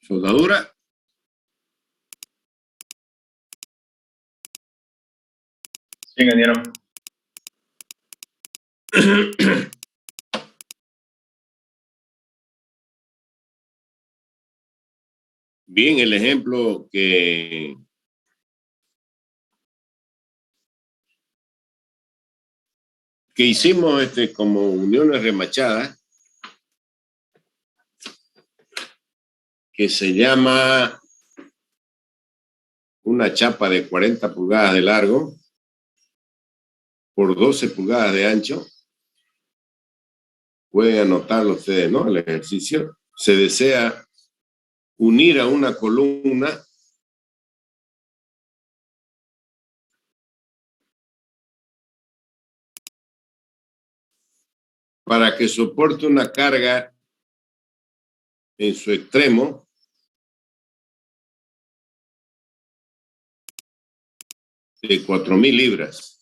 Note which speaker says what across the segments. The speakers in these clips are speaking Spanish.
Speaker 1: Soldadura.
Speaker 2: Sí, ingeniero.
Speaker 1: Bien, el ejemplo que hicimos como uniones remachadas, que se llama una chapa de 40 pulgadas de largo por 12 pulgadas de ancho. Pueden anotarlo ustedes, ¿no? El ejercicio. Se desea unir a una columna para que soporte una carga en su extremo de 4,000 libras.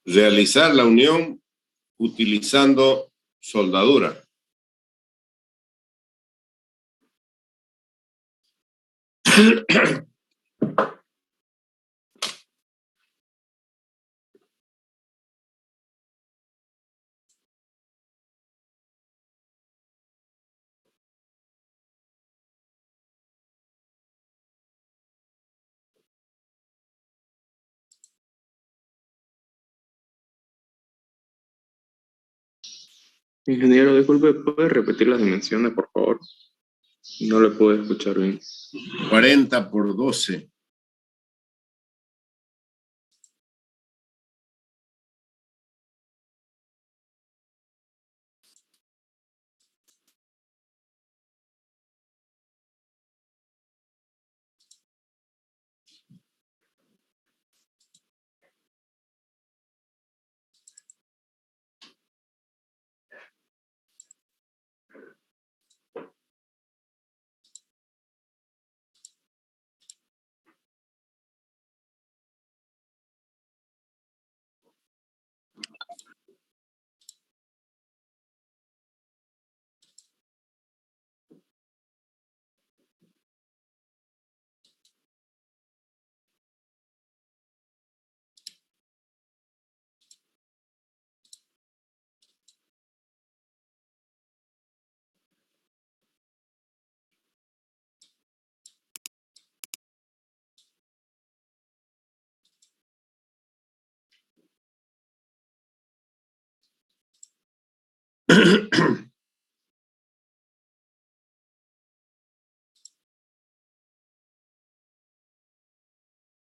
Speaker 1: Realizar la unión utilizando soldadura.
Speaker 3: Ingeniero, disculpe, ¿puede repetir las dimensiones, por favor? No le puedo escuchar bien.
Speaker 1: 40 por 12.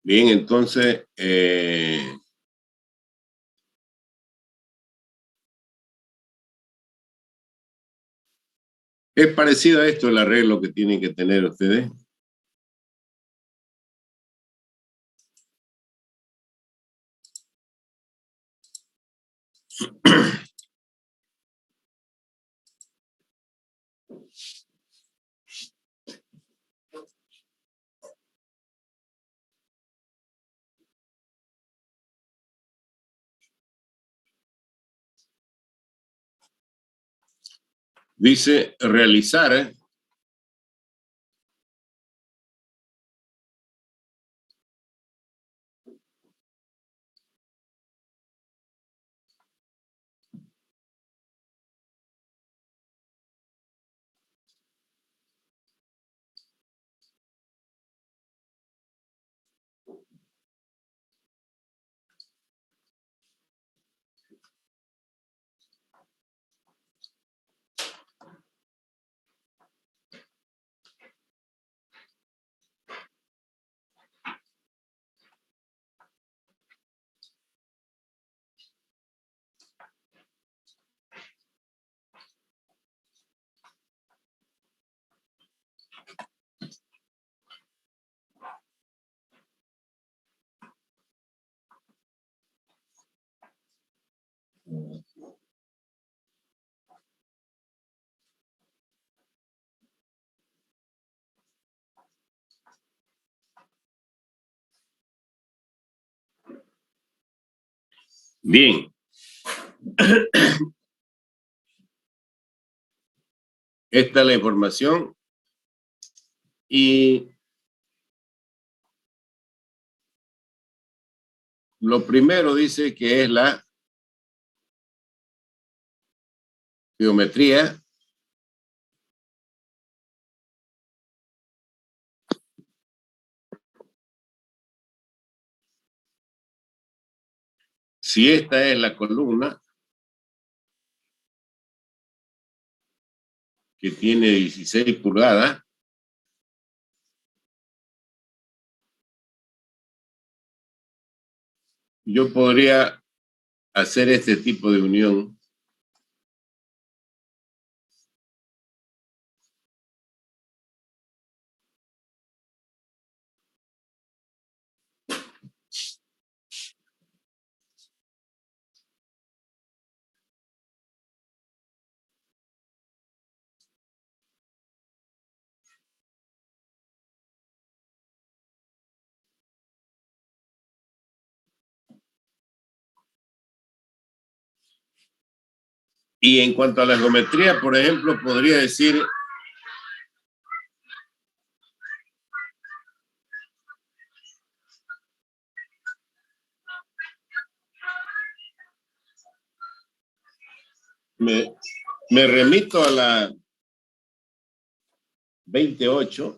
Speaker 1: Bien, entonces, es parecido a esto el arreglo que tienen que tener ustedes. Dice realizar bien. Esta es la información. Y lo primero dice que es la geometría. Si esta es la columna que tiene 16 pulgadas, yo podría hacer este tipo de unión. Y en cuanto a la geometría, por ejemplo, podría decir me remito a la 28.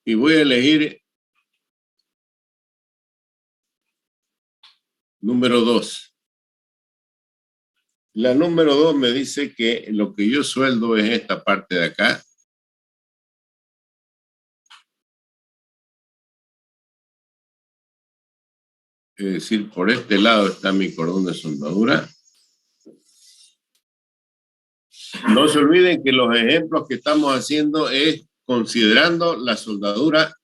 Speaker 1: Y voy a elegir número 2. La número 2 me dice que lo que yo sueldo es esta parte de acá. Es decir, por este lado está mi cordón de soldadura. No se olviden que los ejemplos que estamos haciendo es considerando la soldadura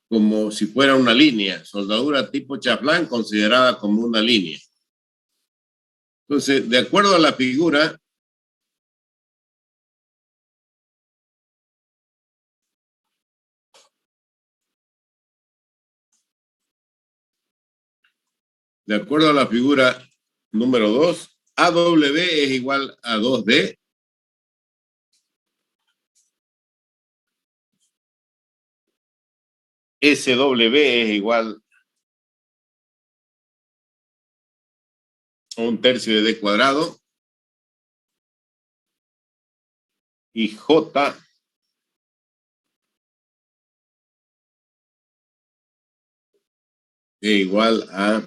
Speaker 1: como si fuera una línea. Soldadura tipo chaflán considerada como una línea. Entonces, de acuerdo a la figura, número 2, AW es igual a 2D. SW es igual a 1/3 de D cuadrado. Y J es igual a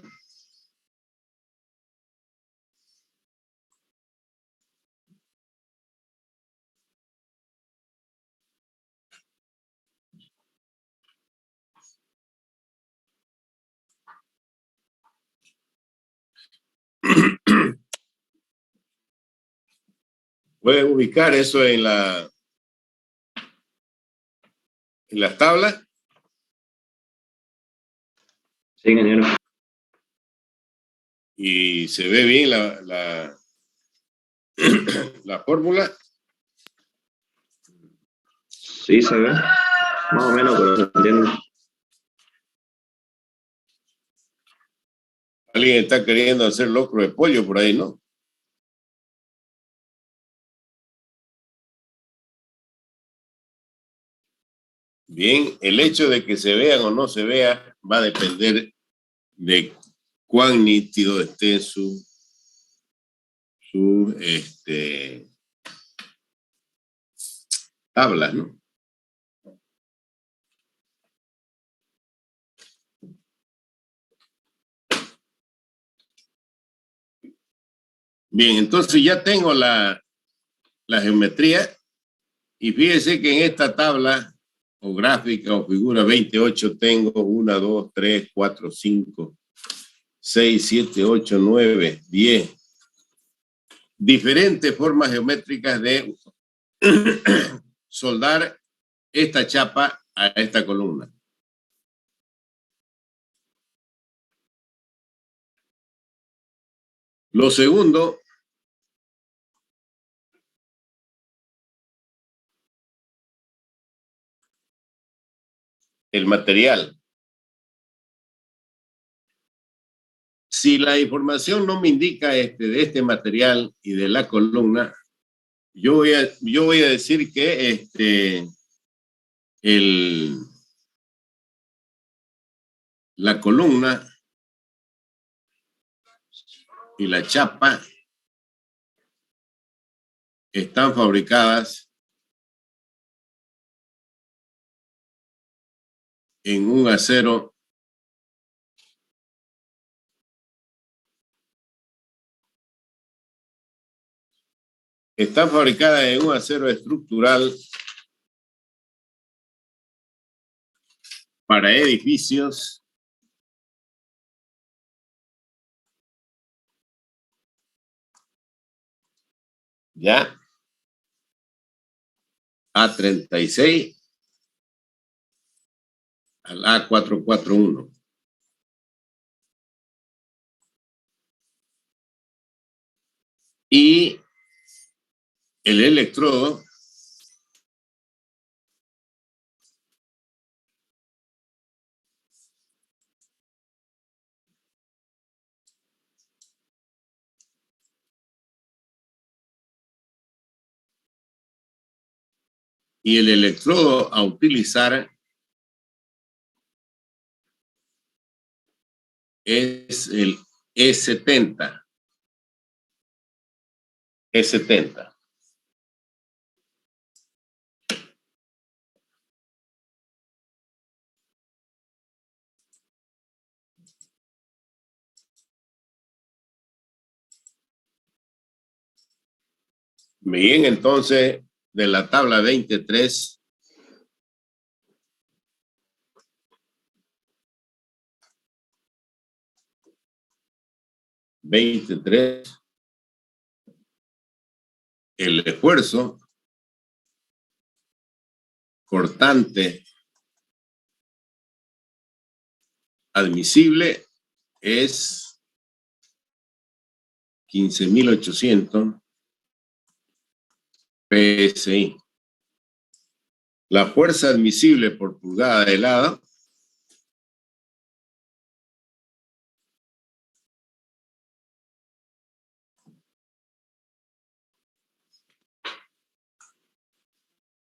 Speaker 1: pueden ubicar eso en las tablas.
Speaker 3: Sí, ingeniero.
Speaker 1: Y se ve bien la fórmula.
Speaker 3: Sí, se ve. Más o menos, pero se entiende.
Speaker 1: Alguien está queriendo hacer locro de pollo por ahí, ¿no? Bien, el hecho de que se vean o no se vea va a depender de cuán nítido esté su tabla, ¿no? Bien, entonces ya tengo la geometría y fíjese que en esta tabla o gráfica o figura 28 tengo 1, 2, 3, 4, 5, 6, 7, 8, 9, 10 diferentes formas geométricas de soldar esta chapa a esta columna. Lo segundo el material. Si la información no me indica de este material y de la columna, yo voy a decir que la columna y la chapa están fabricadas en un acero estructural para edificios ya A36 al A441. Y el electrodo a utilizar es el E70. E70. Bien, entonces, de la tabla 23, el esfuerzo cortante admisible es 15.800 PSI. La fuerza admisible por pulgada de helado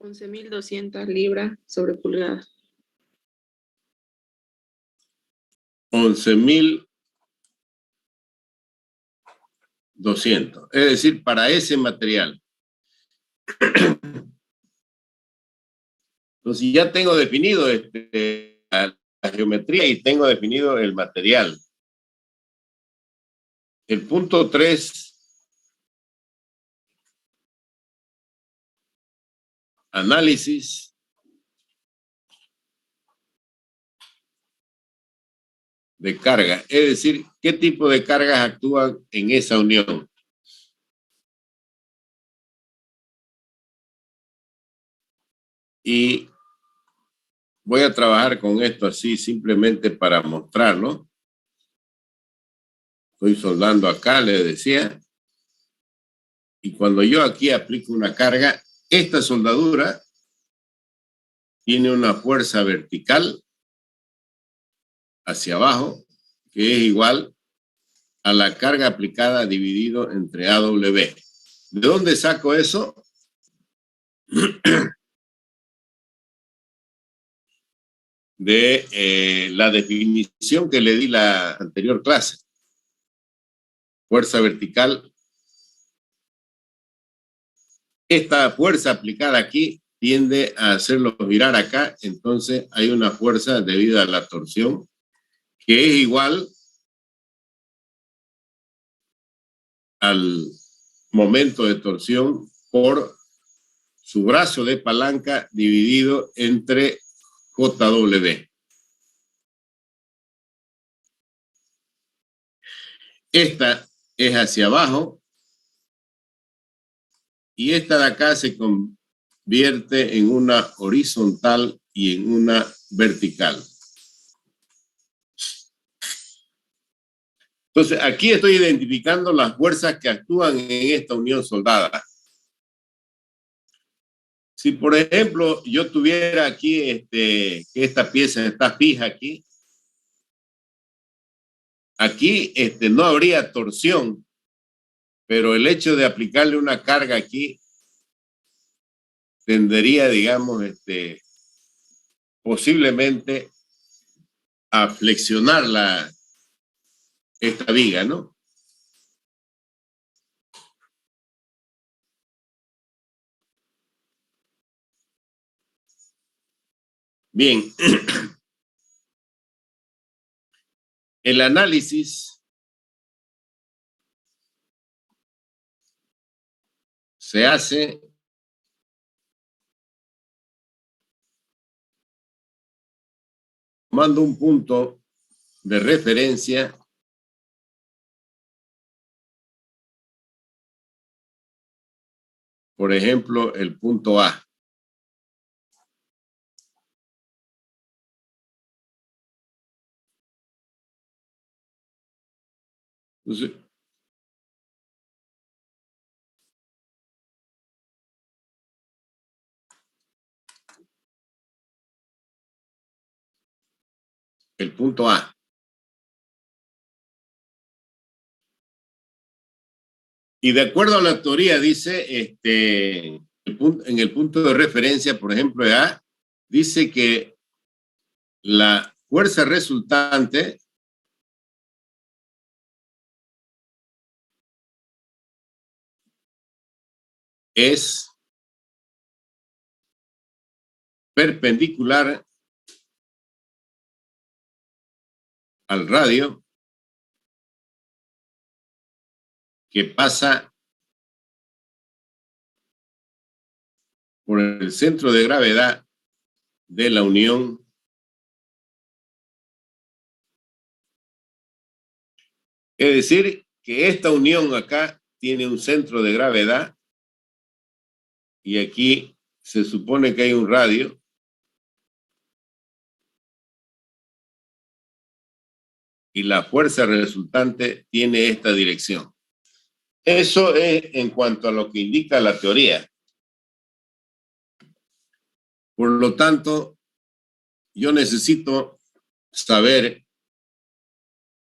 Speaker 3: $11,200 libras sobre pulgada.
Speaker 1: 11.200. Es decir, para ese material. Entonces ya tengo definido la geometría y tengo definido el material. El punto 3, análisis de carga. Es decir, ¿qué tipo de cargas actúan en esa unión? Y voy a trabajar con esto así simplemente para mostrarlo. Estoy soldando acá, les decía. Y cuando yo aquí aplico una carga, esta soldadura tiene una fuerza vertical hacia abajo, que es igual a la carga aplicada dividido entre AW. ¿De dónde saco eso? De la definición que le di la anterior clase. Fuerza vertical. Esta fuerza aplicada aquí tiende a hacerlo girar acá, entonces hay una fuerza debido a la torsión que es igual al momento de torsión por su brazo de palanca dividido entre JW. Esta es hacia abajo y esta de acá se convierte en una horizontal y en una vertical. Entonces, aquí estoy identificando las fuerzas que actúan en esta unión soldada. Si, por ejemplo, yo tuviera aquí que esta pieza está fija aquí, no habría torsión, pero el hecho de aplicarle una carga aquí tendería, digamos, posiblemente a flexionar esta viga, ¿no? Bien. El análisis se hace tomando un punto de referencia por ejemplo, el punto A. Entonces, el punto A. Y de acuerdo a la teoría, dice, en el punto de referencia, por ejemplo, de A, dice que la fuerza resultante es perpendicular al radio que pasa por el centro de gravedad de la unión es decir, que esta unión acá tiene un centro de gravedad y aquí se supone que hay un radio y la fuerza resultante tiene esta dirección. Eso es en cuanto a lo que indica la teoría. Por lo tanto, yo necesito saber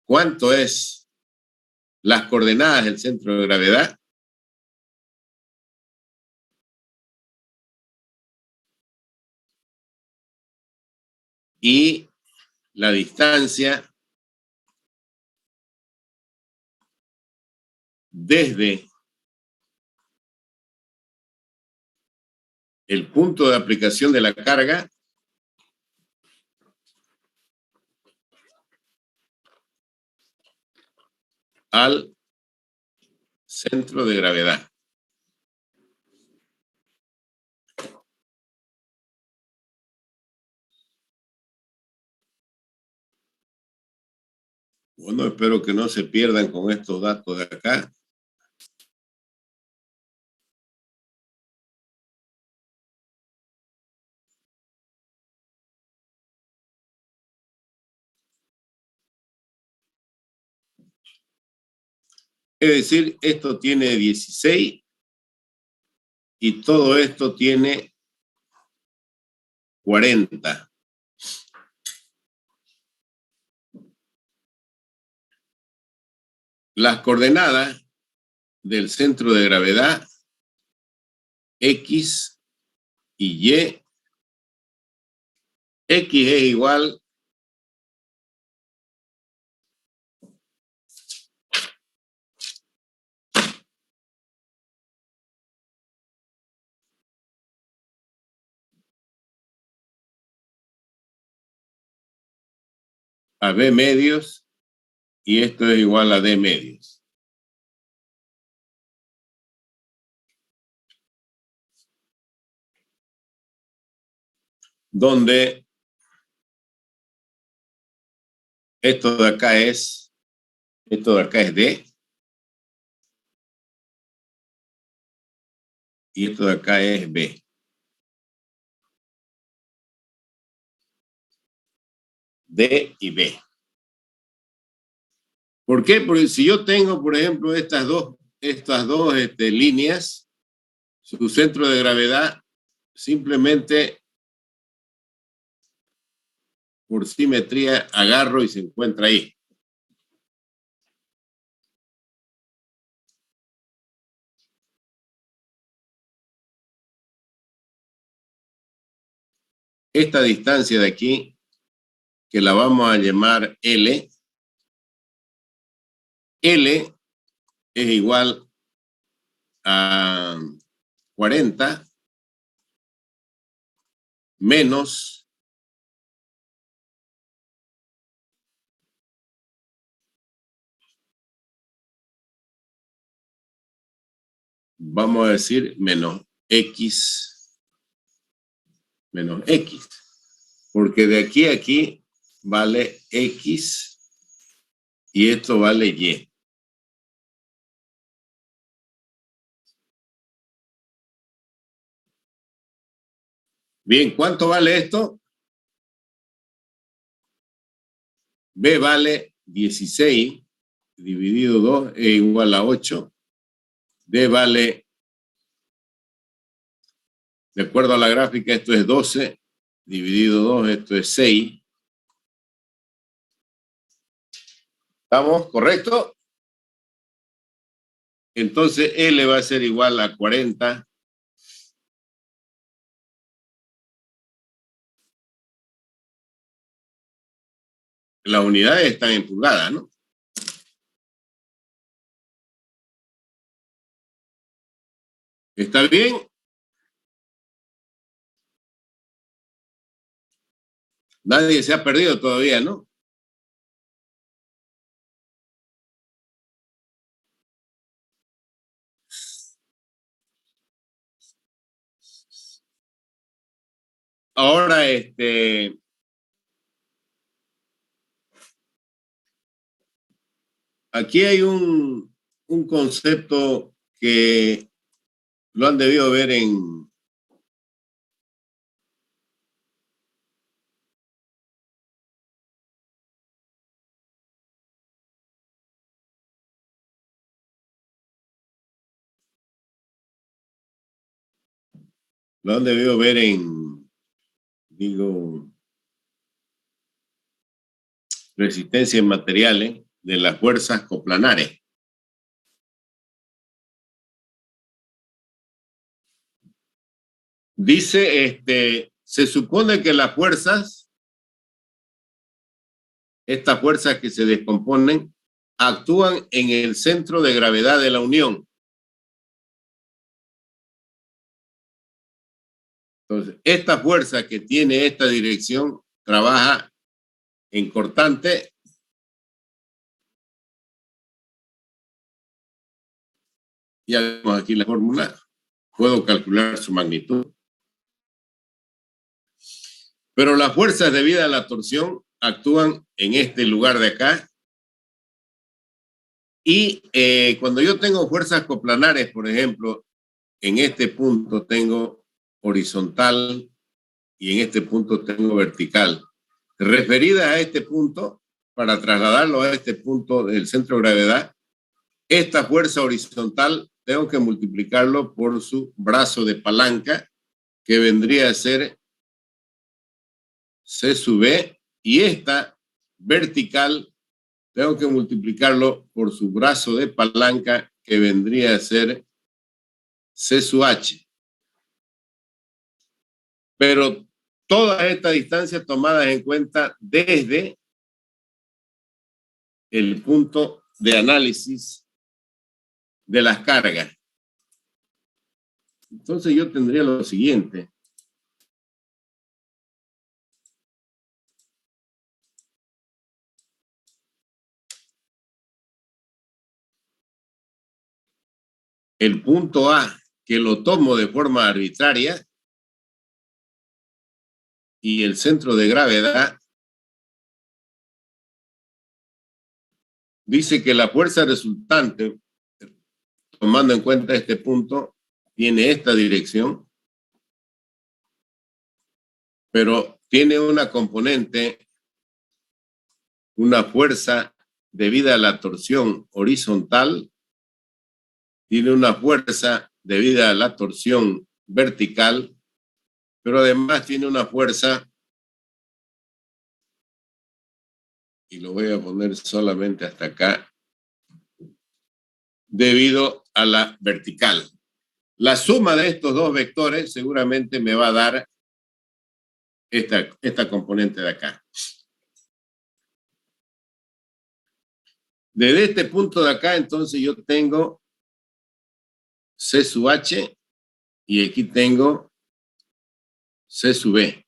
Speaker 1: cuánto es las coordenadas del centro de gravedad y la distancia desde el punto de aplicación de la carga al centro de gravedad. Bueno, espero que no se pierdan con estos datos de acá. Es decir, esto tiene 16 y todo esto tiene 40. Las coordenadas del centro de gravedad X y Y. X es igual a B medios y esto es igual a D medios. Donde esto de acá es D y esto de acá es B. D y B. ¿Por qué? Porque si yo tengo, por ejemplo, estas dos líneas, su centro de gravedad simplemente por simetría agarro y se encuentra ahí. Esta distancia de aquí, que la vamos a llamar L, L es igual a 40 menos vamos a decir menos X, porque de aquí a aquí vale X y esto vale Y. Bien, ¿cuánto vale esto? B vale 16 dividido 2 es igual a 8. D vale, de acuerdo a la gráfica, esto es 12 dividido 2, esto es 6. ¿Estamos correctos? Entonces L va a ser igual a 40 las unidades están en pulgadas, ¿no? ¿Está bien? Nadie se ha perdido todavía, ¿no? Ahora, aquí hay un concepto que lo han debido ver en digo, resistencia en materiales de las fuerzas coplanares. Dice, se supone que las fuerzas, estas fuerzas que se descomponen, actúan en el centro de gravedad de la unión. Entonces, esta fuerza que tiene esta dirección trabaja en cortante ya vemos aquí la fórmula, puedo calcular su magnitud. Pero las fuerzas debidas a la torsión actúan en este lugar de acá. Y cuando yo tengo fuerzas coplanares, por ejemplo, en este punto tengo horizontal y en este punto tengo vertical. Referida a este punto, para trasladarlo a este punto del centro de gravedad, esta fuerza horizontal tengo que multiplicarlo por su brazo de palanca, que vendría a ser C sub B, y esta vertical tengo que multiplicarlo por su brazo de palanca, que vendría a ser C sub H. Pero todas estas distancias tomadas en cuenta desde el punto de análisis de las cargas. Entonces yo tendría lo siguiente. El punto A, que lo tomo de forma arbitraria, y el centro de gravedad, dice que la fuerza resultante, tomando en cuenta este punto, tiene esta dirección, pero tiene una componente, una fuerza debida a la torsión horizontal, tiene una fuerza debida a la torsión vertical pero además tiene una fuerza, y lo voy a poner solamente hasta acá, debido a la vertical. La suma de estos dos vectores seguramente me va a dar esta componente de acá. Desde este punto de acá, entonces yo tengo C sub H y aquí tengo C sub B.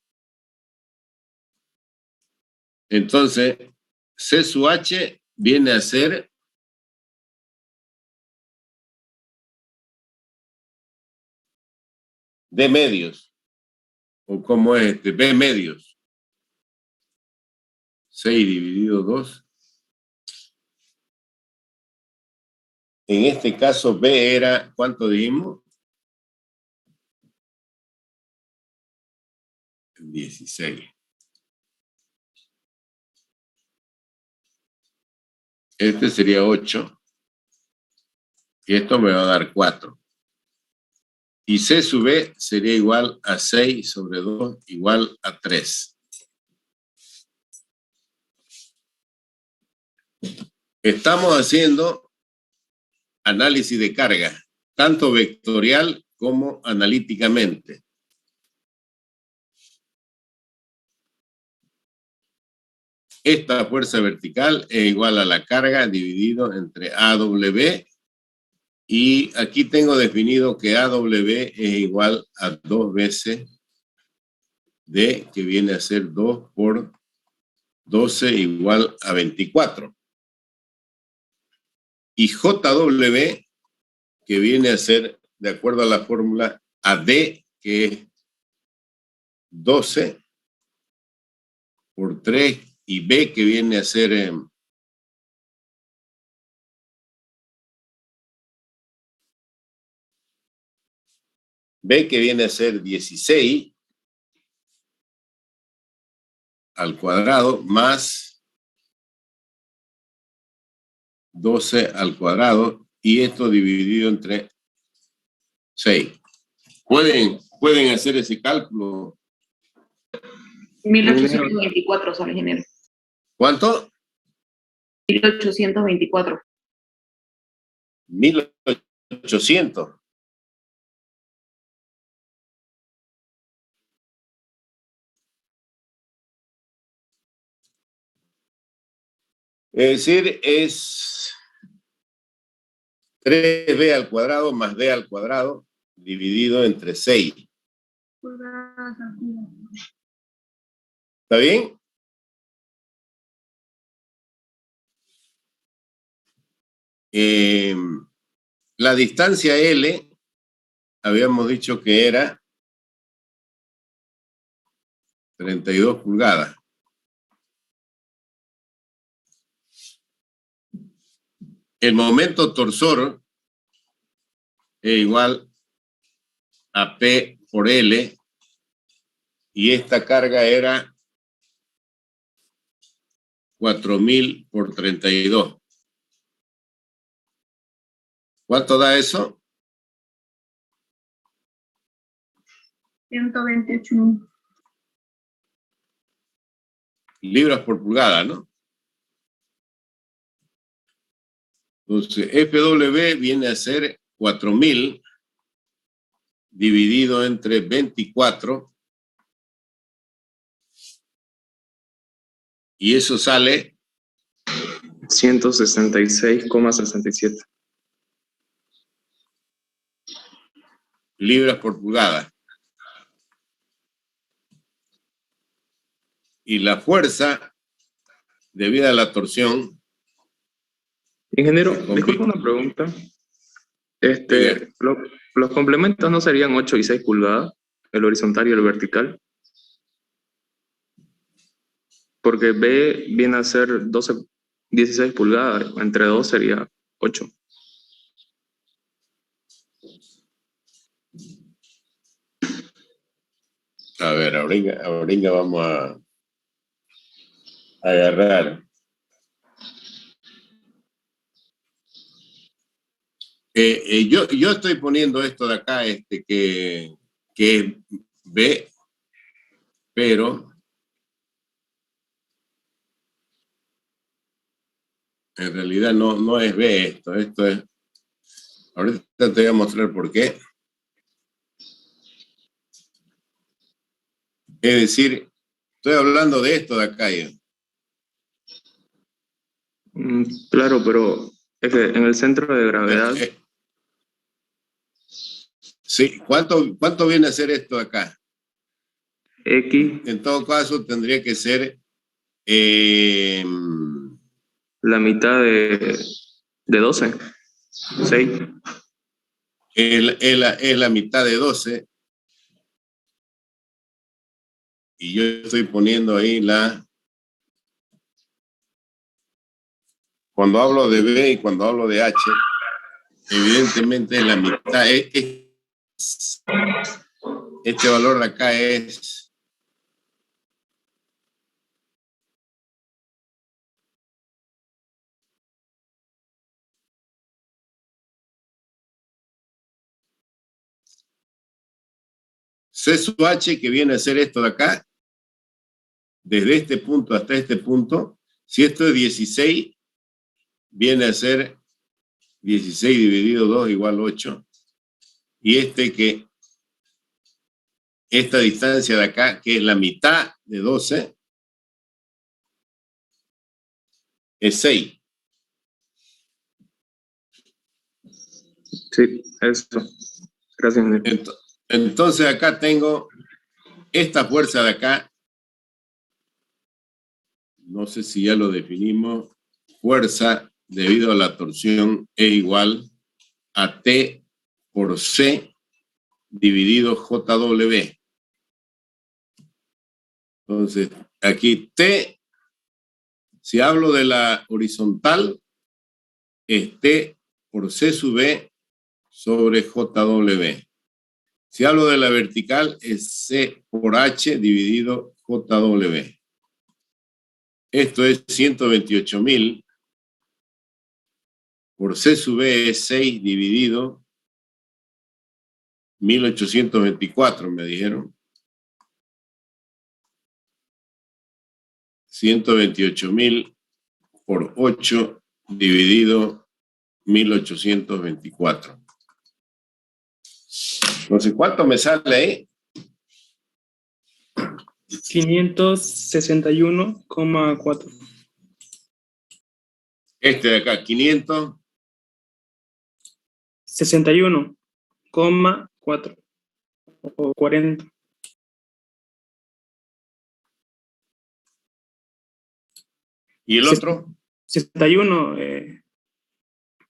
Speaker 1: Entonces, C sub H viene a ser D medios, o como es B medios. 6 dividido 2. En este caso, B era, ¿cuánto dijimos? 16. Este sería 8. Y esto me va a dar 4. Y C sub B sería igual a 6 sobre 2 igual a 3. Estamos haciendo análisis de carga, tanto vectorial como analíticamente. Esta fuerza vertical es igual a la carga dividido entre AW, y aquí tengo definido que AW es igual a 2 veces D, que viene a ser 2 por 12 igual a 24. Y JW, que viene a ser, de acuerdo a la fórmula, AD, que es 12 por 3, y B, que viene a ser B, que viene a ser 16 al cuadrado más 12 al cuadrado, y esto dividido entre 6. ¿Pueden hacer ese cálculo?
Speaker 4: 1824, sale ingeniero.
Speaker 1: ¿Cuánto?
Speaker 4: 1824.
Speaker 1: 1800. Es decir, es 3b al cuadrado más d al cuadrado dividido entre 6. ¿Está bien? La distancia L, habíamos dicho que era 32 pulgadas. El momento torsor es igual a P por L, y esta carga era 4000 por 32. ¿Cuánto da eso?
Speaker 4: 128.000
Speaker 1: libras por pulgada, ¿no? Entonces, FW viene a ser 4000 dividido entre 24, y eso sale
Speaker 3: 166,67
Speaker 1: libras por pulgada. Y la fuerza debida a la torsión.
Speaker 3: Ingeniero, disculpa una pregunta. Los complementos no serían 8 y 6 pulgadas, el horizontal y el vertical. Porque B viene a ser 16 pulgadas, entre 2 sería 8.
Speaker 1: A ver, ahorita vamos a agarrar. Yo estoy poniendo esto de acá, que es B pero en realidad no es B esto es, ahorita te voy a mostrar por qué. Es decir, estoy hablando de esto de acá yo.
Speaker 3: Claro, pero es que en el centro de gravedad,
Speaker 1: Sí, ¿cuánto viene a ser esto de acá?
Speaker 3: X,
Speaker 1: En todo caso, tendría que ser
Speaker 3: la mitad de 12, 6.
Speaker 1: es la mitad de 12. Y yo estoy poniendo ahí cuando hablo de B y cuando hablo de H, evidentemente es la mitad. Este valor de acá es C sub H, que viene a ser esto de acá, desde este punto hasta este punto. Si esto es 16, viene a ser 16 dividido 2 igual 8. Y esta distancia de acá, que es la mitad de 12, es 6.
Speaker 3: Sí, eso. Gracias, ingeniero.
Speaker 1: Entonces acá tengo esta fuerza de acá, no sé si ya lo definimos, fuerza debido a la torsión es igual a T por C dividido JW. Entonces, aquí T, si hablo de la horizontal, es T por C sub B sobre JW. Si hablo de la vertical, es C por H dividido JW. Esto es 128.000 por C sub B es 6 dividido 1824, me dijeron. 128.000 por 8 dividido 1824. No sé cuánto me sale ahí.
Speaker 5: 561,4.
Speaker 1: Este de acá, 500.
Speaker 5: 61,4 o 40.
Speaker 1: ¿Y el otro?
Speaker 5: 61,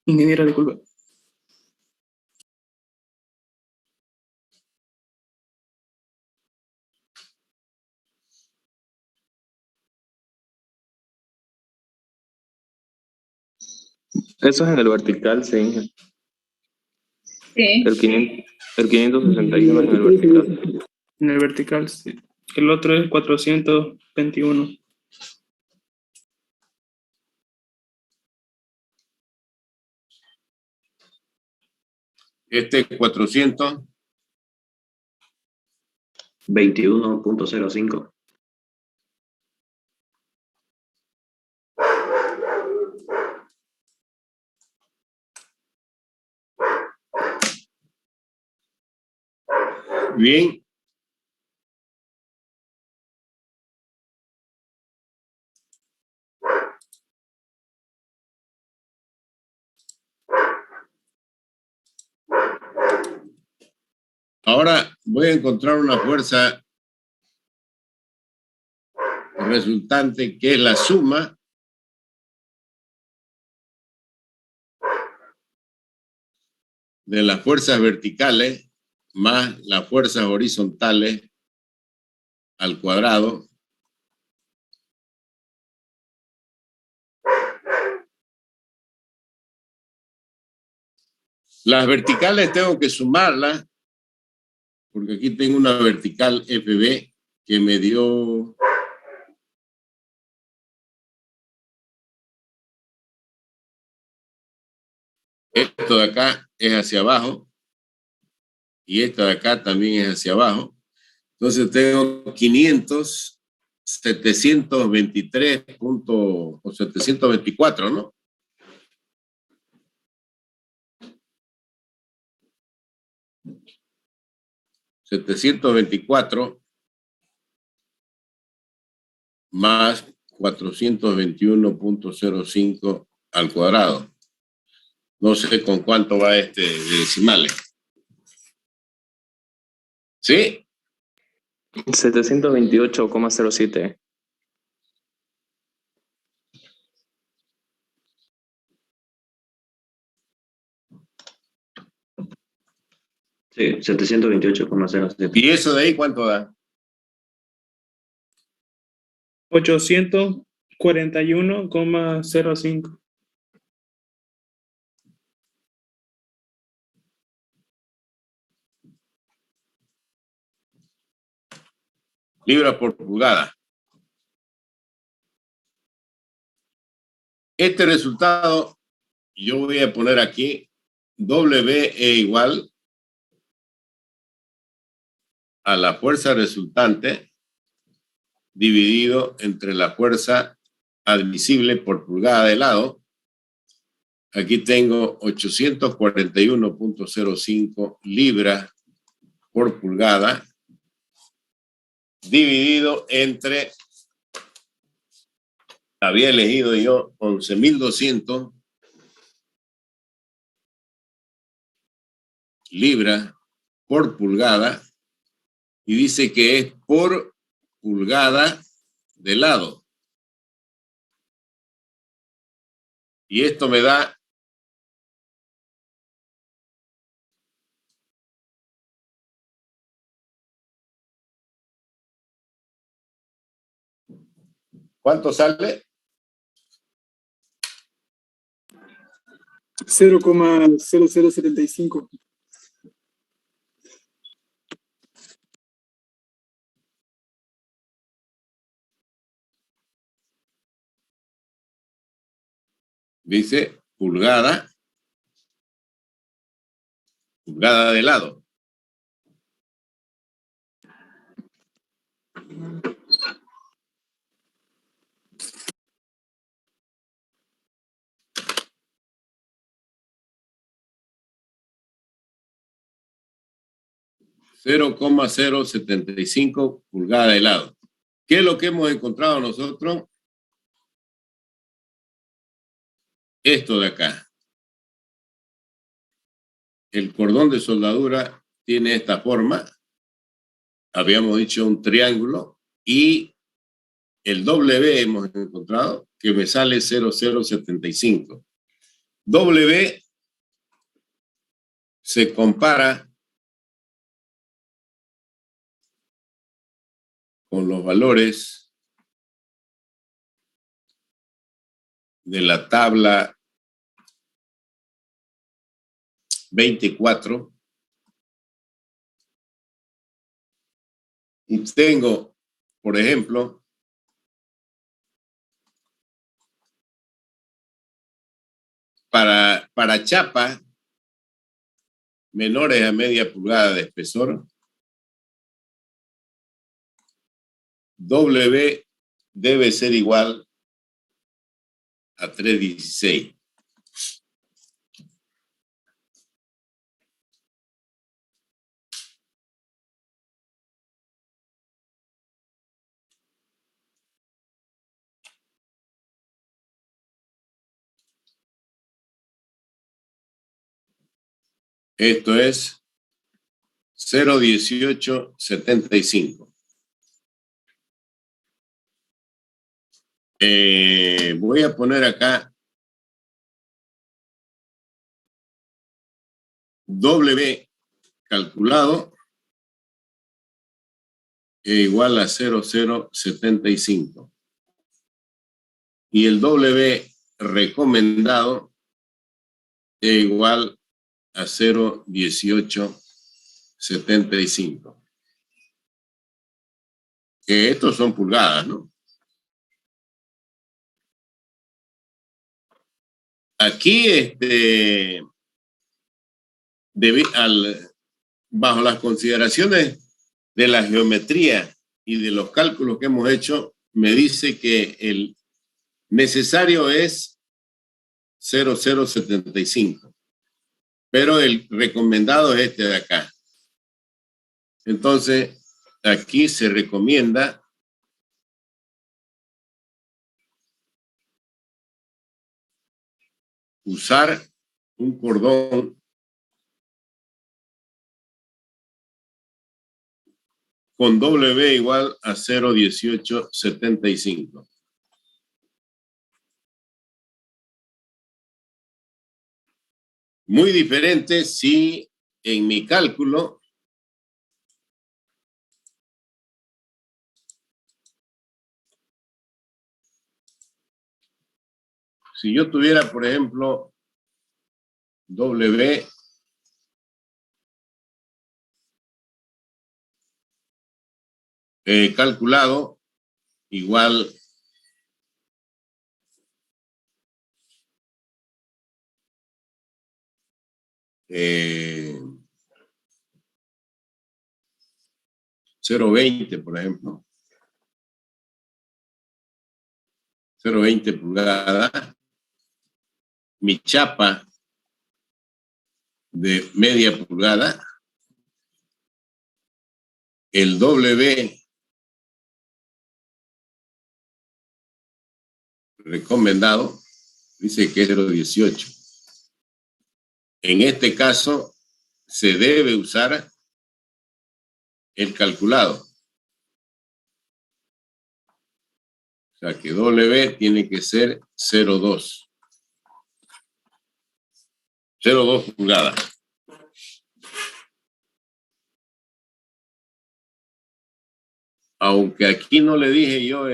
Speaker 5: ingeniero, disculpe.
Speaker 3: Eso es en el vertical, sí, ingeniero.
Speaker 4: Sí.
Speaker 3: El 561 es en el vertical.
Speaker 5: En el vertical, sí. El otro es 421.
Speaker 1: Este 400.
Speaker 6: 21.05.
Speaker 1: Bien. Ahora voy a encontrar una fuerza resultante que es la suma de las fuerzas verticales más las fuerzas horizontales al cuadrado. Las verticales tengo que sumarlas, porque aquí tengo una vertical FB que me dio esto de acá es hacia abajo y esta de acá también es hacia abajo. Entonces tengo 500, 723 o 724, ¿no? $724 más 421.05 al cuadrado. No sé con cuánto va de decimales. ¿Sí?
Speaker 3: 728,07.
Speaker 6: Sí, 728,07.
Speaker 1: ¿Y eso de ahí cuánto da?
Speaker 5: 841,05.
Speaker 1: Libras por pulgada. Este resultado, yo voy a poner aquí, W igual a la fuerza resultante dividido entre la fuerza admisible por pulgada de lado. Aquí tengo 841.05 libras por pulgada dividido entre, había elegido yo 11.200 libras por pulgada y dice que es por pulgada de lado. Y esto me da ¿cuánto sale?
Speaker 7: 0,0075.
Speaker 1: Dice pulgada de lado. .075 pulgadas de lado. ¿Qué es lo que hemos encontrado nosotros? Esto de acá. El cordón de soldadura tiene esta forma. Habíamos dicho un triángulo y el W hemos encontrado que me sale 0,075. W se compara con los valores de la tabla 24 y tengo, por ejemplo, para chapa menores a media pulgada de espesor, W debe ser igual a 316. Esto es 0,1875. Voy a poner acá W calculado igual a 0,075. Y el W recomendado es igual a 0,1875. Que estos son pulgadas, ¿no? Aquí, bajo las consideraciones de la geometría y de los cálculos que hemos hecho, me dice que el necesario es 0,075, pero el recomendado es este de acá. Entonces, aquí se recomienda usar un cordón con W igual a 0,1875. Muy diferente si en mi cálculo si yo tuviera, por ejemplo, W calculado igual eh, 0,20, por ejemplo, 0,20 pulgadas, mi chapa de media pulgada, el W recomendado dice que es 0,18. En este caso se debe usar el calculado. O sea que W tiene que ser 0,2. 0,2 pulgadas. Aunque aquí no le dije yo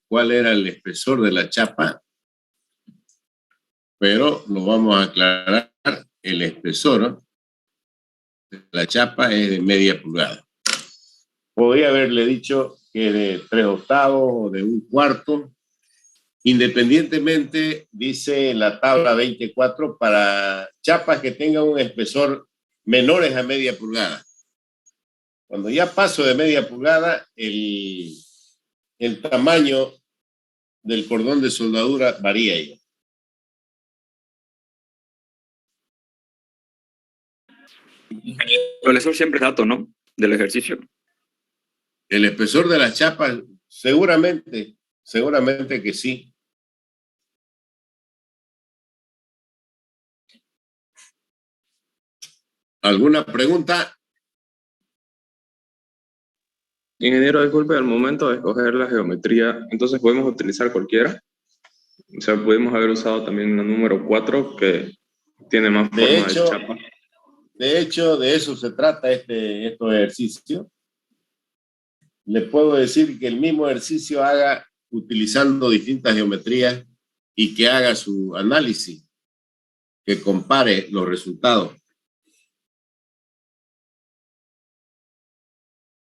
Speaker 1: cuál era el espesor de la chapa, pero lo vamos a aclarar. El espesor de la chapa es de media pulgada. Podría haberle dicho que de 3/8 o de 1/4. Independientemente, dice la tabla 24, para chapas que tengan un espesor menores a media pulgada. Cuando ya paso de media pulgada, el tamaño del cordón de soldadura varía ya.
Speaker 7: El profesor siempre es dato, ¿no? Del ejercicio.
Speaker 1: El espesor de las chapas, seguramente que sí. ¿Alguna pregunta?
Speaker 3: Ingeniero, disculpe, al momento de escoger la geometría, entonces podemos utilizar cualquiera. O sea, pudimos haber usado también la número 4 que tiene más forma de chapa.
Speaker 1: De hecho, de eso se trata estos ejercicios. Le puedo decir que el mismo ejercicio haga utilizando distintas geometrías y que haga su análisis, que compare los resultados.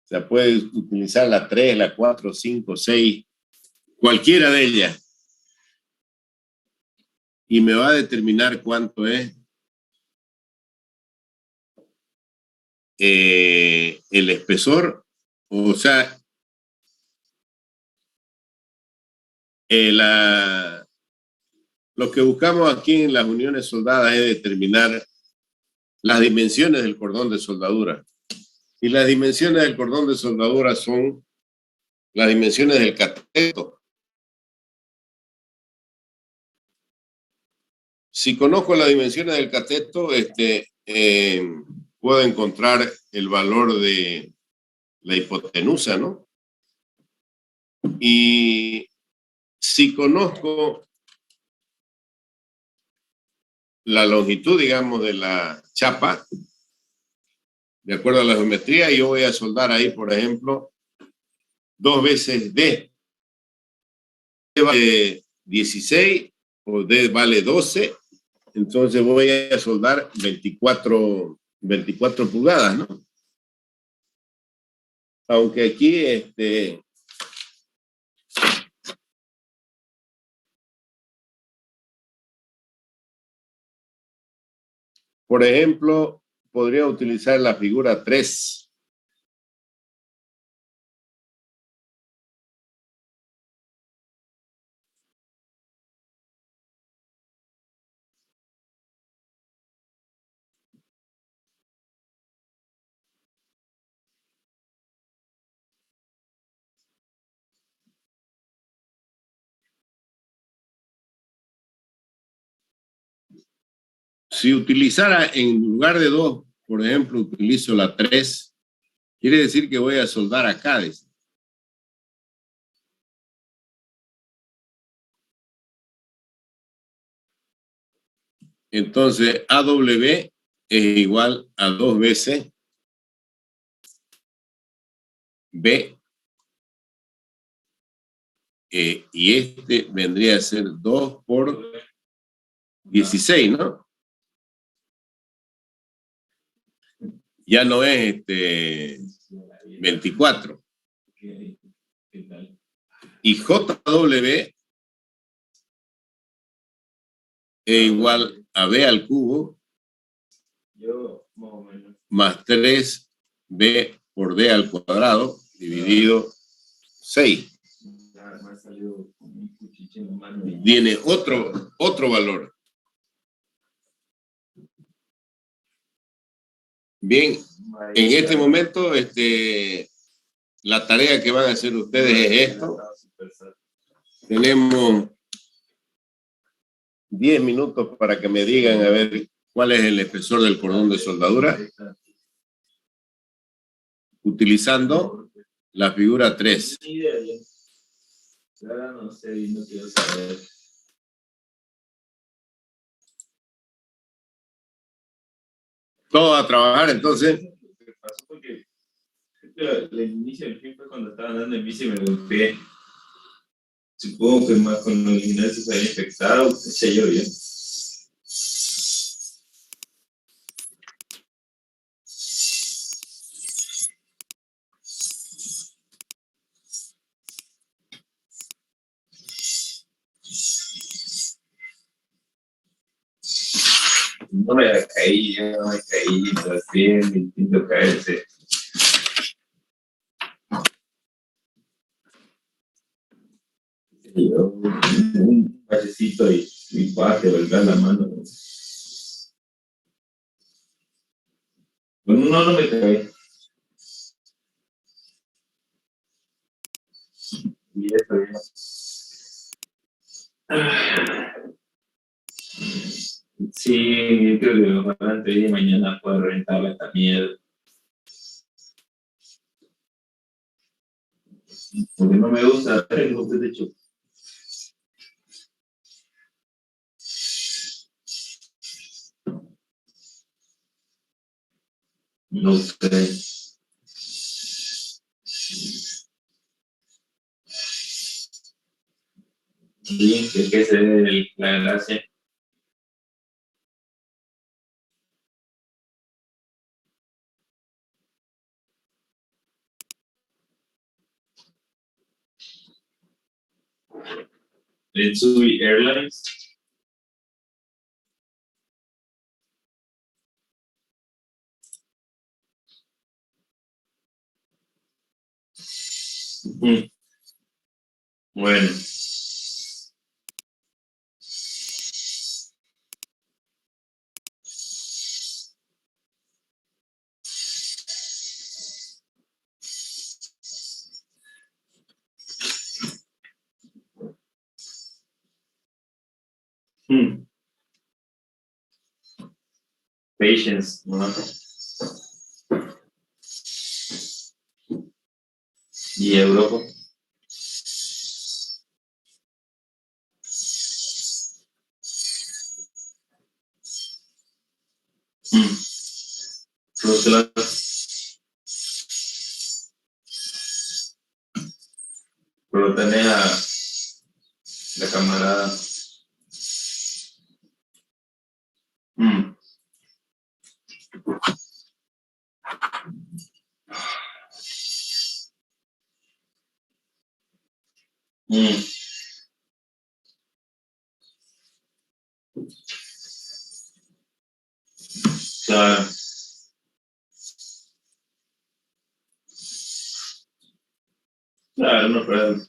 Speaker 1: O sea, puede utilizar la 3, la 4, 5, 6, cualquiera de ellas. Y me va a determinar cuánto es el espesor. O sea, lo que buscamos aquí en las uniones soldadas es determinar las dimensiones del cordón de soldadura. Y las dimensiones del cordón de soldadura son las dimensiones del cateto. Si conozco las dimensiones del cateto, puedo encontrar el valor de la hipotenusa, ¿no? Y si conozco la longitud, digamos, de la chapa, de acuerdo a la geometría, yo voy a soldar ahí, por ejemplo, 2 veces D. D vale 16 o D vale 12, entonces voy a soldar 24 pulgadas, ¿no? Aunque aquí, por ejemplo, podría utilizar la figura 3. Si utilizara en lugar de 2, por ejemplo, utilizo la 3, quiere decir que voy a soldar acá. Dice. Entonces, AW es igual a 2 veces B. Y este vendría a ser 2 por 16, ¿no? Ya no es 24. Y JW es igual a B al cubo más 3B por D al cuadrado dividido 6. Tiene otro valor. Bien, en este momento la tarea que van a hacer ustedes es esto. Tenemos 10 minutos para que me digan a ver cuál es el espesor del cordón de soldadura utilizando la figura 3.
Speaker 8: No sé, no quiero saber.
Speaker 1: Todo a trabajar, entonces.
Speaker 8: Lo que pasó fue que el inicio del film fue cuando estaba andando en bici y me golpeé. Supongo que más con los gimnasios se había infectado, qué sé yo, bien. No me caí, yo no me caí, pero sí es distinto caerse. Yo, un payecito y mi padre, ¿verdad? La mano. Bueno, no me caí. Y eso ya. Sí, yo creo que ojalá entre hoy y mañana pueda rentar esta mierda. Porque no me gusta hacer lo que he hecho. No sé. Sí, que se dé la gracia. Mitsui Airlines. Bueno. Patience, ¿no? Y Europa. Bruselas. Pero tenía la camarada. Claro. Claro, no, pero...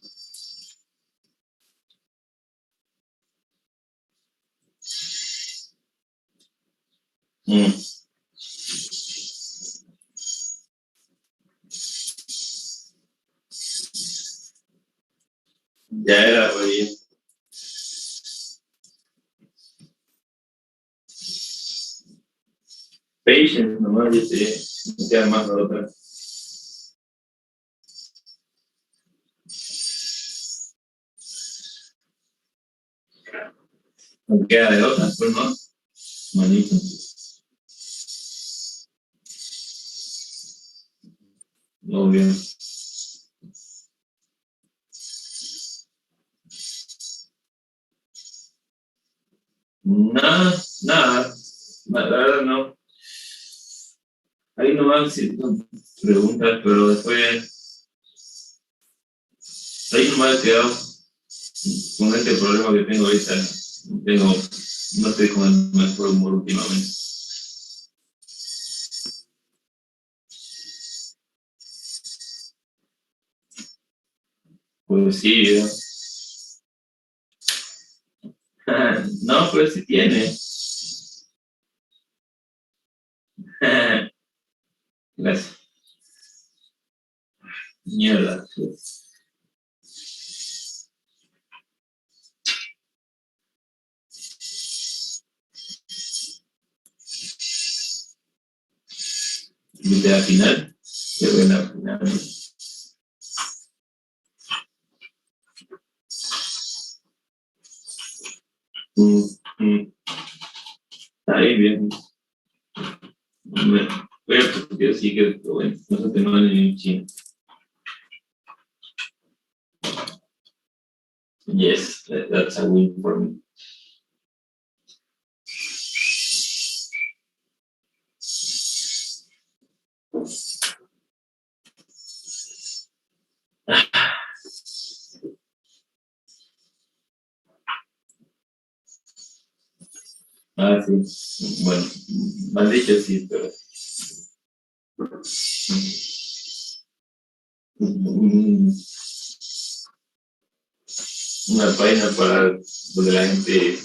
Speaker 8: Ya era, güey. Patience, nomás, ya sé. No queda más la otra. No queda de otra, pues no. Manito. No, bien. Nada, nada. La verdad no. Ahí nomás sí, preguntas, pero después. Ahí nomás he quedado con este problema que tengo ahorita. No estoy con el mejor humor últimamente. Pues sí, no, pues sí tiene. Gracias. Mierda. ¿Viste la final? Qué buena final. Está ahí bien. Bueno, voy a repetir así que bueno, no se te mande ni un chino. Yes, that's a win for me. Ah, sí. Bueno, mal dicho sí, pero. Una página para donde la gente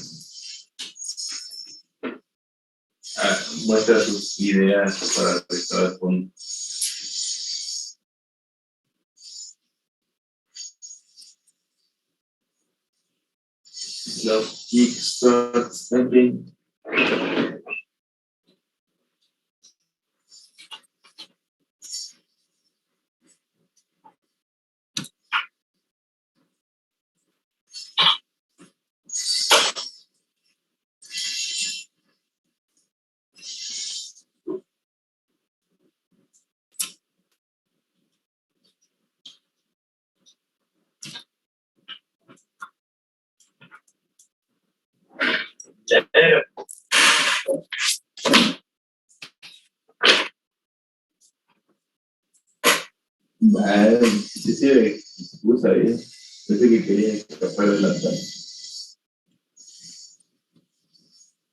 Speaker 8: muestra sus ideas para recaudar fondos. Los kickstarts también. Vale, sí, sí, usa bien. Pensé que quería escapar de la sala.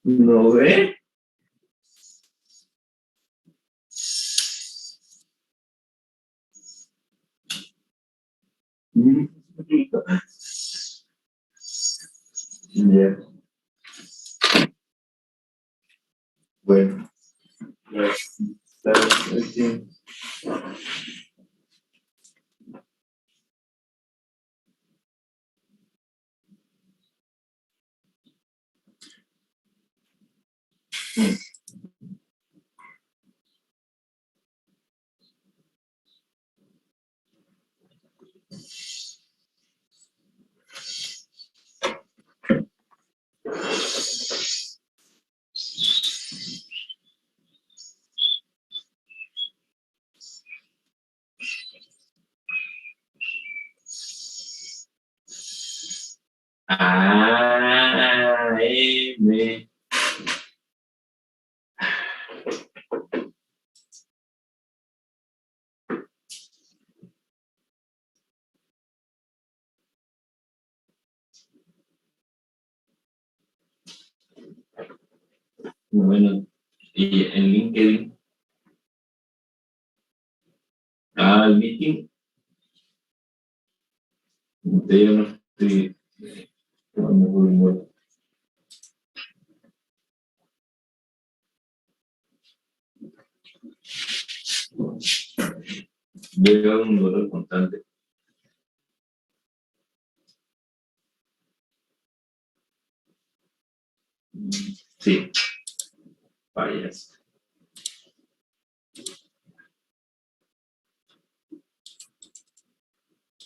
Speaker 8: ¿No ve? Ya. Bueno. Ya está aquí. Ah, M. Bueno, y en LinkedIn. Ah, el meeting. Yo no estoy tomando por humor. Veo un dolor constante. Sí, vayas.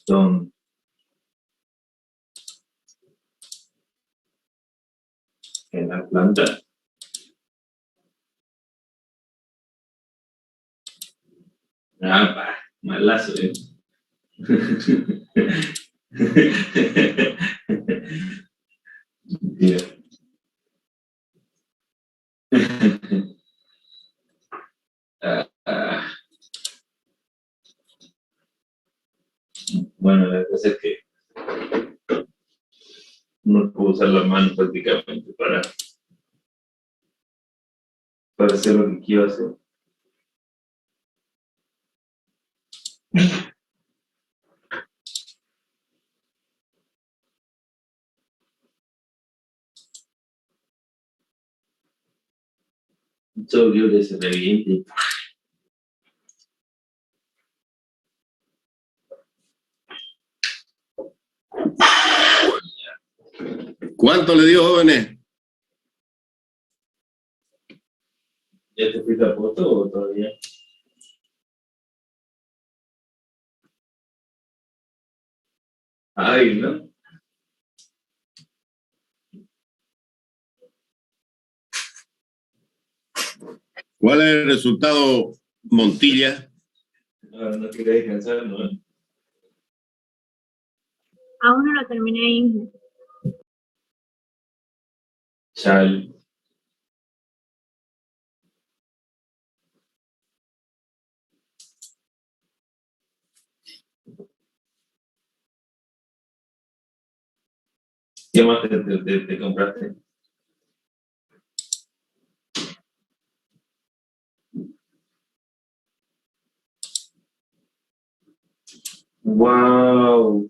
Speaker 8: Son en la planta. Ah, va, malazo, Mira. Ah, bueno, la cosa es que no puedo usar la mano prácticamente para hacer lo que quiero hacer. Todo libre se reviente.
Speaker 1: ¿Cuánto le dio, jóvenes?
Speaker 8: ¿Ya te fuiste a foto o todavía? Ay, ¿no?
Speaker 1: ¿Cuál es el resultado, Montilla?
Speaker 8: Ahora no quieres descansar, ¿no?
Speaker 4: Aún no lo terminé, Inge.
Speaker 8: Chal. ¿Qué más te compraste? Wow.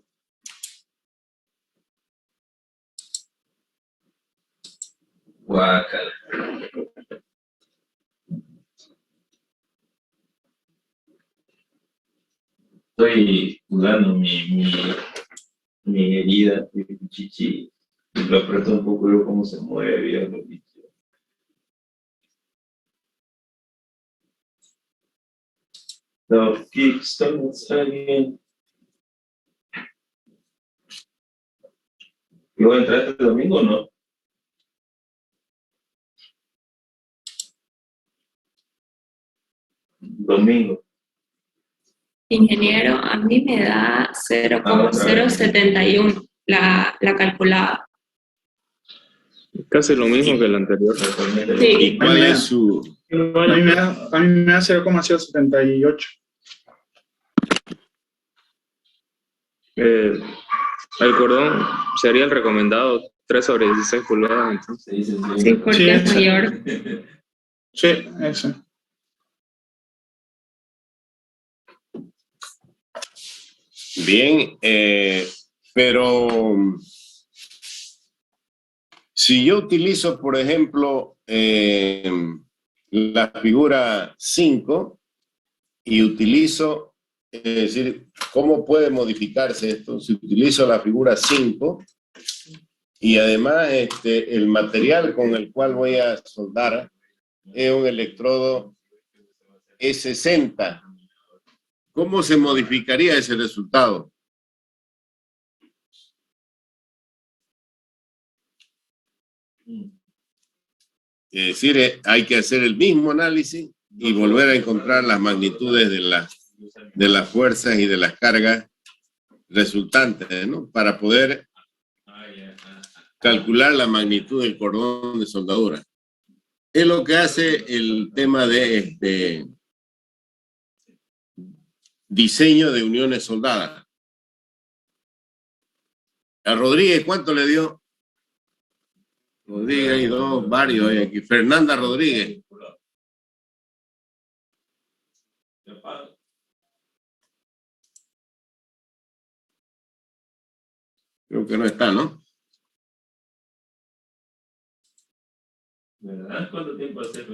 Speaker 8: Guácala. Estoy jugando mi herida, mi chichi. Lo aprieto un poco y veo cómo se mueve. Ya lo vi. The kickstones again. ¿Y voy a entrar este domingo o no? Domingo.
Speaker 9: Ingeniero, a mí me da 0,071 la calculada.
Speaker 3: Casi lo mismo que el anterior.
Speaker 9: Sí.
Speaker 1: ¿Y cuál es su...?
Speaker 5: A mí me da 0,078.
Speaker 3: El cordón sería el recomendado 3/16 pulgadas. Entonces.
Speaker 8: Se dice así.
Speaker 9: Sí, porque
Speaker 5: Sí,
Speaker 9: es
Speaker 5: ese.
Speaker 9: mayor.
Speaker 5: Sí, ese.
Speaker 1: Bien, pero si yo utilizo, por ejemplo, la figura 5 y utilizo, es decir, ¿cómo puede modificarse esto? Si utilizo la figura 5 y además el material con el cual voy a soldar es un electrodo E60. ¿Cómo se modificaría ese resultado? Es decir, hay que hacer el mismo análisis y volver a encontrar las magnitudes de las fuerzas y de las cargas resultantes, ¿no? Para poder calcular la magnitud del cordón de soldadura. Es lo que hace el tema de diseño de uniones soldadas. A Rodríguez, ¿cuánto le dio? Rodríguez, hay varios hay aquí. Fernanda Rodríguez. Creo que no está, ¿no?
Speaker 8: ¿Verdad? ¿Cuánto tiempo hace?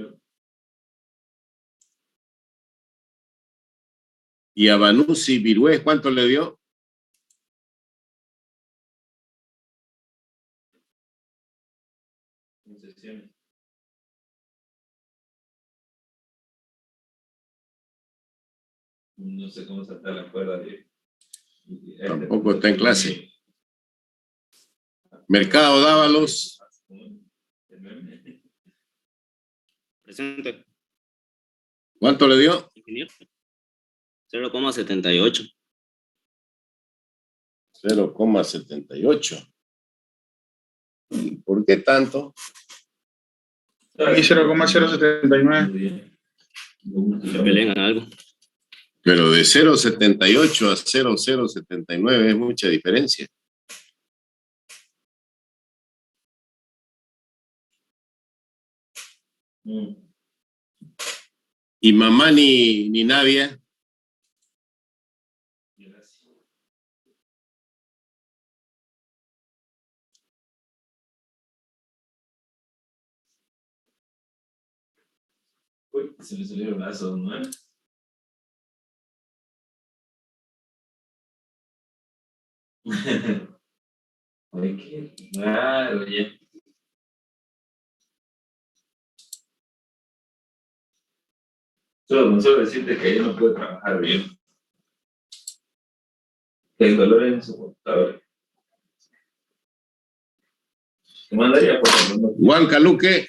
Speaker 1: Y a Banusi Virués, ¿cuánto le dio?
Speaker 8: No sé cómo saltar la cuerda de
Speaker 1: Tampoco está en clase. Mercado Dávalos.
Speaker 10: Presente.
Speaker 1: ¿Cuánto le dio?
Speaker 10: Ingeniero. 0,78.
Speaker 1: 0,78. ¿Por qué tanto?
Speaker 5: Y 0,079.
Speaker 10: Pelea en algo.
Speaker 1: Pero de 0,78 a 0,079 es mucha diferencia. Y mamá ni Navia.
Speaker 8: Uy, se me salió el brazo, ¿no? Ay, qué raro, oye. Solo decirte que ella no puede trabajar bien. El dolor es insoportable. Te mandaría por ejemplo.
Speaker 1: Juan Caluque.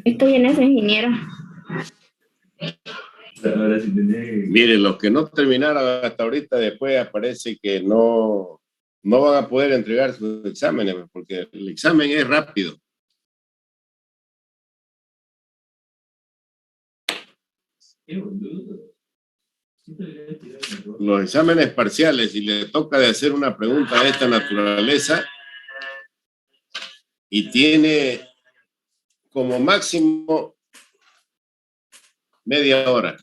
Speaker 4: Esto viene a ser ingeniero.
Speaker 8: Ahora sí tenés.
Speaker 1: Miren, los que no terminaron hasta ahorita, después aparece que no van a poder entregar sus exámenes, porque el examen es rápido.
Speaker 8: Qué boludo.
Speaker 1: Los exámenes parciales, si le toca de hacer una pregunta de esta naturaleza y tiene como máximo media hora.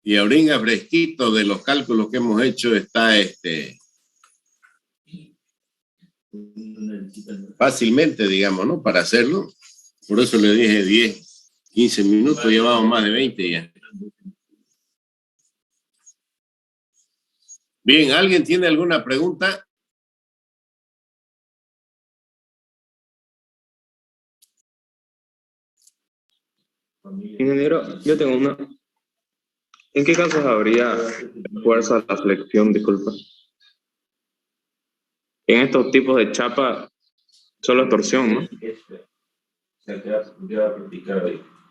Speaker 1: Y ahorita fresquito de los cálculos que hemos hecho está fácilmente, digamos, ¿no? Para hacerlo. Por eso le dije 10, 15 minutos, llevamos más de 20 ya. Bien, ¿alguien tiene alguna pregunta?
Speaker 3: Ingeniero, yo tengo una. ¿En qué casos habría fuerza a la flexión, disculpa? En estos tipos de chapa, solo es torsión, ¿no?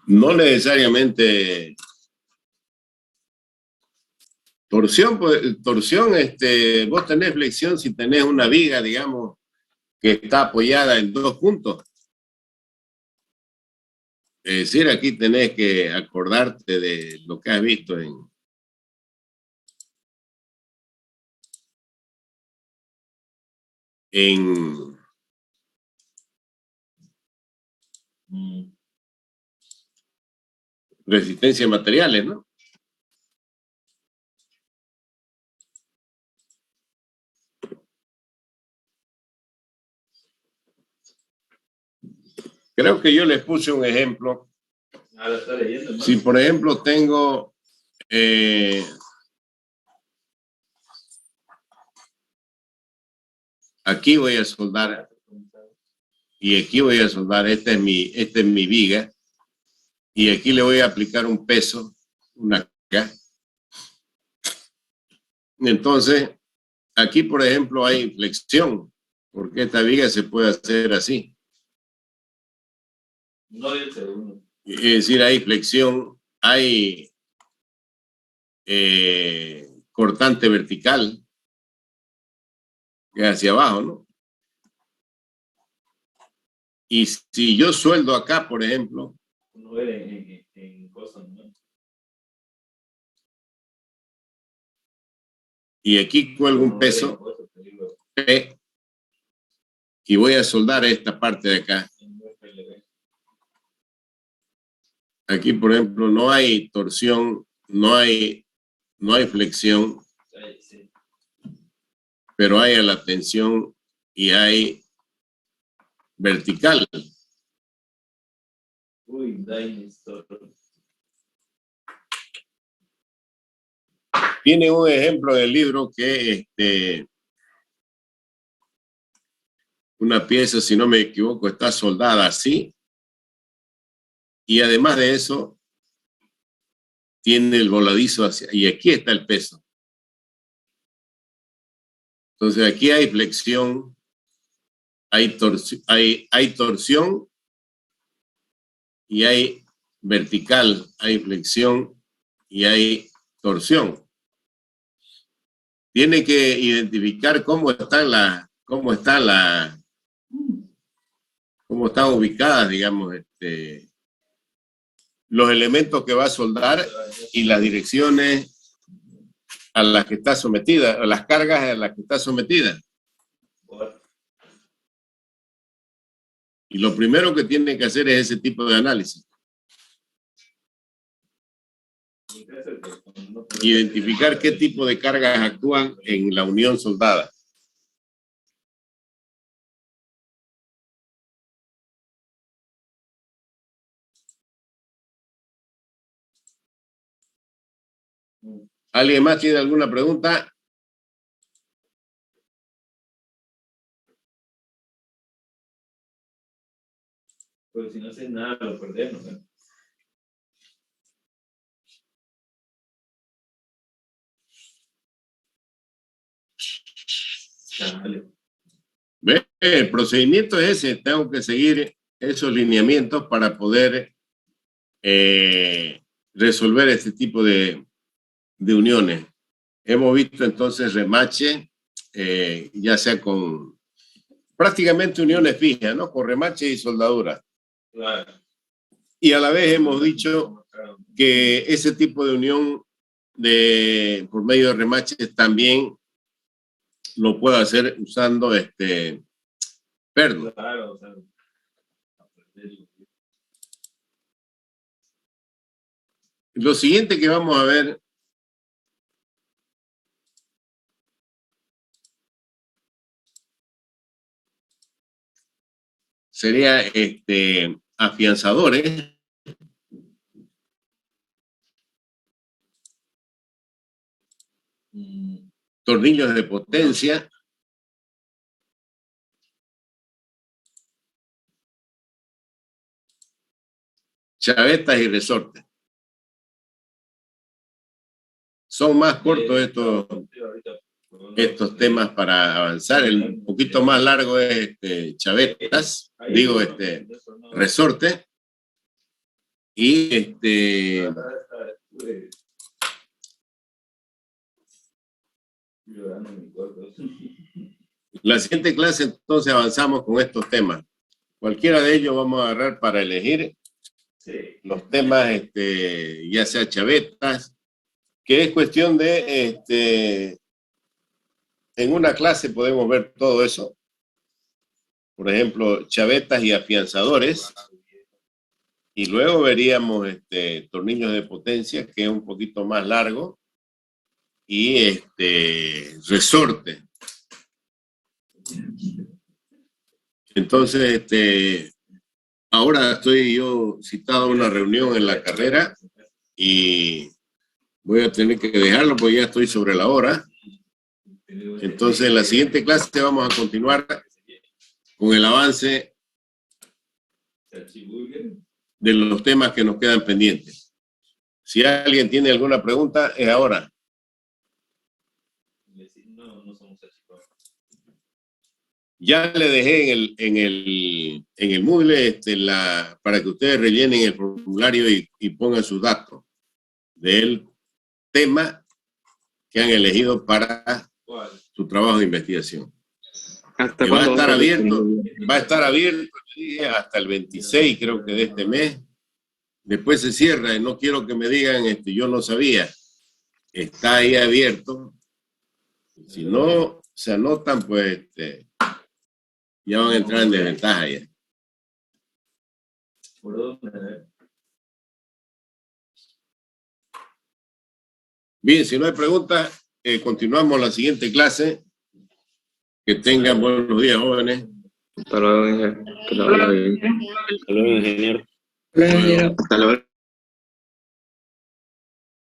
Speaker 1: No necesariamente torsión, pues, torsión, vos tenés flexión si tenés una viga, digamos, que está apoyada en dos puntos. Es decir, aquí tenés que acordarte de lo que has visto en resistencia a materiales, ¿no? Creo que yo les puse un ejemplo.
Speaker 8: Ahora está leyendo, ¿no?
Speaker 1: Si, por ejemplo, tengo aquí voy a soldar y aquí voy a soldar, esta es mi viga, y aquí le voy a aplicar un peso, una carga. Entonces, aquí, por ejemplo, hay flexión, porque esta viga se puede hacer así.
Speaker 8: No del segundo.
Speaker 1: Es decir, hay flexión, hay cortante vertical, que es hacia abajo, ¿no? Y si yo sueldo acá, por ejemplo,
Speaker 8: No ver en cosas, ¿no?
Speaker 1: y aquí cuelgo un peso P, y voy a soldar esta parte de acá. Aquí, por ejemplo, no hay torsión, no hay flexión, pero hay a la tensión y hay vertical.
Speaker 8: Uy, dinosaur.
Speaker 1: Tiene un ejemplo del libro que una pieza, si no me equivoco, está soldada así Y además de eso, tiene el voladizo hacia, y aquí está el peso. Entonces aquí hay flexión, hay torsión y hay vertical, hay flexión y hay torsión. Tiene que identificar cómo están ubicadas, digamos, los elementos que va a soldar y las direcciones a las que está sometida, a las cargas a las que está sometida. Y lo primero que tiene que hacer es ese tipo de análisis. Identificar qué tipo de cargas actúan en la unión soldada. ¿Alguien más tiene alguna pregunta?
Speaker 8: Pero si no haces nada, lo perdemos, ¿no? Dale.
Speaker 1: ¿Ve? El procedimiento es ese. Tengo que seguir esos lineamientos para poder resolver este tipo de uniones. Hemos visto entonces remache, ya sea con prácticamente uniones fijas, ¿no? Con remache y soldadura.
Speaker 8: Claro.
Speaker 1: Y a la vez hemos dicho que ese tipo de unión por medio de remaches también lo puedo hacer usando perno.
Speaker 8: Claro, o sea,
Speaker 1: Lo siguiente que vamos a ver sería afianzadores. Tornillos de potencia. Chavetas y resortes. Son más cortos estos temas para avanzar. El un poquito más largo es chavetas, digo resorte. Y la siguiente clase entonces avanzamos con estos temas. Cualquiera de ellos vamos a agarrar para elegir los temas, ya sea chavetas, que es cuestión de, en una clase podemos ver todo eso. Por ejemplo, chavetas y afianzadores. Y luego veríamos tornillos de potencia, que es un poquito más largo. Y resorte. Entonces, ahora estoy yo citado a una reunión en la carrera y voy a tener que dejarlo porque ya estoy sobre la hora. Entonces, en la siguiente clase vamos a continuar con el avance de los temas que nos quedan pendientes. Si alguien tiene alguna pregunta, es ahora. Ya le dejé en el Moodle para que ustedes rellenen el formulario y pongan sus datos del tema que han elegido para su trabajo de investigación.
Speaker 3: ¿Hasta
Speaker 1: va a
Speaker 3: cuándo
Speaker 1: estar abierto hasta el 26, creo que de este mes. Después se cierra y no quiero que me digan, yo no sabía. Está ahí abierto. Si no se anotan, pues ya van a entrar en desventaja ya. Bien, si no hay preguntas, continuamos la siguiente clase. Que tengan buenos días, jóvenes.
Speaker 3: Hasta luego, ingeniero. Que la vaya bien.
Speaker 10: Hasta luego, ingeniero.
Speaker 4: Ingeniero.
Speaker 6: Hasta luego.